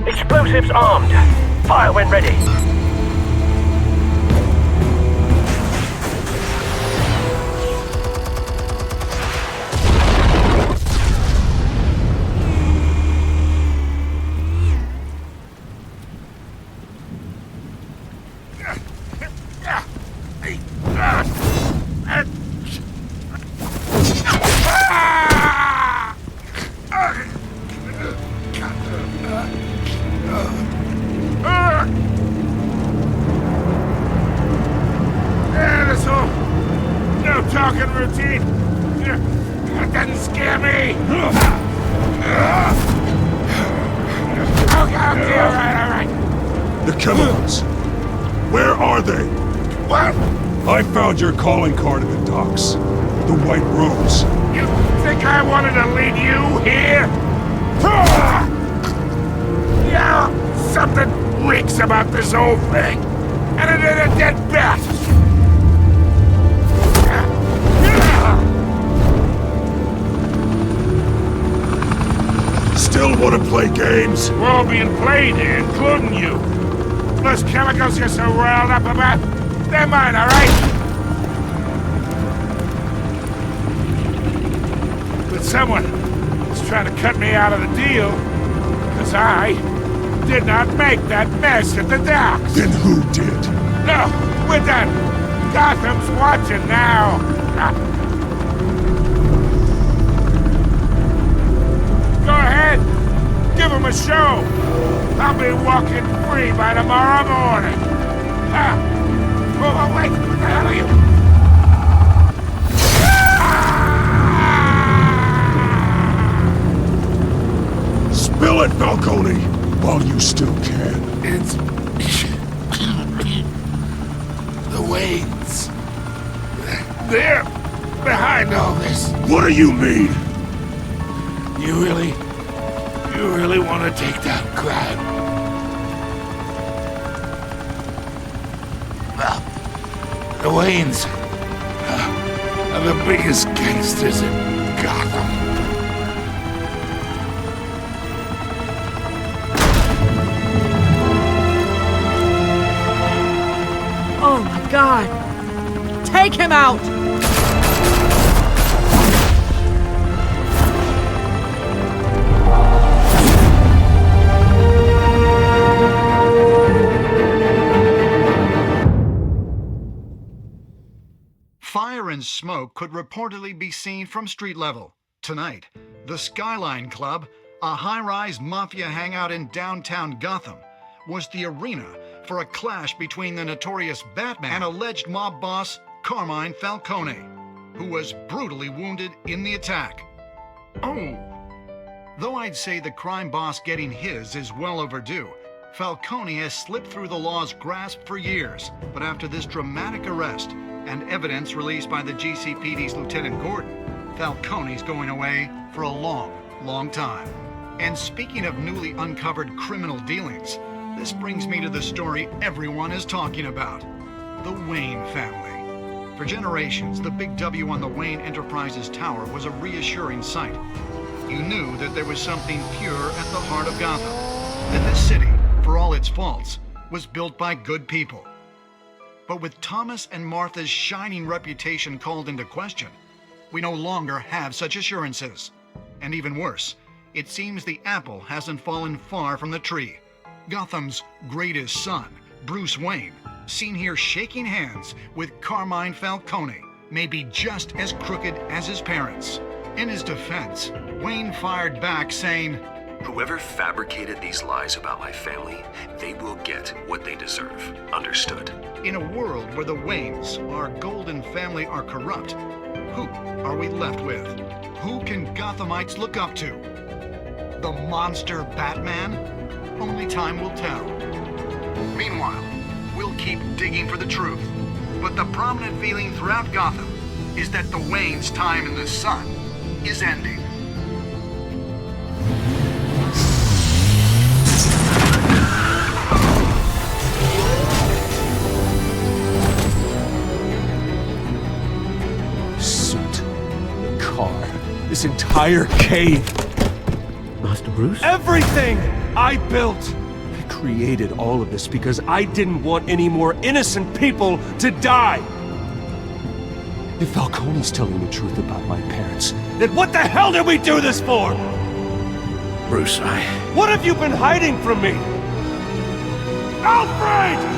Explosives armed. Fire when ready.
Talking routine. That doesn't scare me. Okay, all right.
The chemicals. Where are they?
What?
I found your calling card in the docks. The White Rose.
You think I wanted to lead you here? Yeah, something reeks about this whole thing. And it ain't a dead bat.
Still want to play games?
We're all being played here, including you. Those chemicals you're so riled up about, they're mine, all right? someone is trying to cut me out of the deal, because I did not make that mess at the docks.
Then who did?
No, we're done. Gotham's watching now. Go ahead. Give him a show. I'll be walking free by tomorrow morning. Oh, wait. What the hell are you?
Spill it, Falcone, while you still can.
It's... the Waynes. They're behind all this.
What do you mean?
You really want to take down crime? Well, the Waynes are the biggest gangsters in Gotham.
Oh my God! Take him out!
Fire and smoke could reportedly be seen from street level. Tonight, the Skyline Club, a high-rise mafia hangout in downtown Gotham, was the arena for a clash between the notorious Batman and alleged mob boss Carmine Falcone, who was brutally wounded in the attack. Oh! Though I'd say the crime boss getting his is well overdue, Falcone has slipped through the law's grasp for years, but after this dramatic arrest and evidence released by the GCPD's Lieutenant Gordon, Falcone's going away for a long, long time. And speaking of newly uncovered criminal dealings, this brings me to the story everyone is talking about, the Wayne family. For generations, the big W on the Wayne Enterprises Tower was a reassuring sight. You knew that there was something pure at the heart of Gotham, that this city, for all its faults, was built by good people. But with Thomas and Martha's shining reputation called into question, we no longer have such assurances. And even worse, it seems the apple hasn't fallen far from the tree. Gotham's greatest son, Bruce Wayne, seen here shaking hands with Carmine Falcone, may be just as crooked as his parents. In his defense, Wayne fired back saying,
"Whoever fabricated these lies about my family, they will get what they deserve. Understood?"
In a world where the Waynes, our golden family, are corrupt, who are we left with? Who can Gothamites look up to? The monster Batman? Only time will tell. Meanwhile, we'll keep digging for the truth. But the prominent feeling throughout Gotham is that the Waynes' time in the sun is ending.
Suit, car, this entire cave.
Master Bruce?
Everything I built! I created all of this because I didn't want any more innocent people to die! If Falcone's telling the truth about my parents, then what the hell did we do this for?
Bruce,
What have you been hiding from me? Alfred!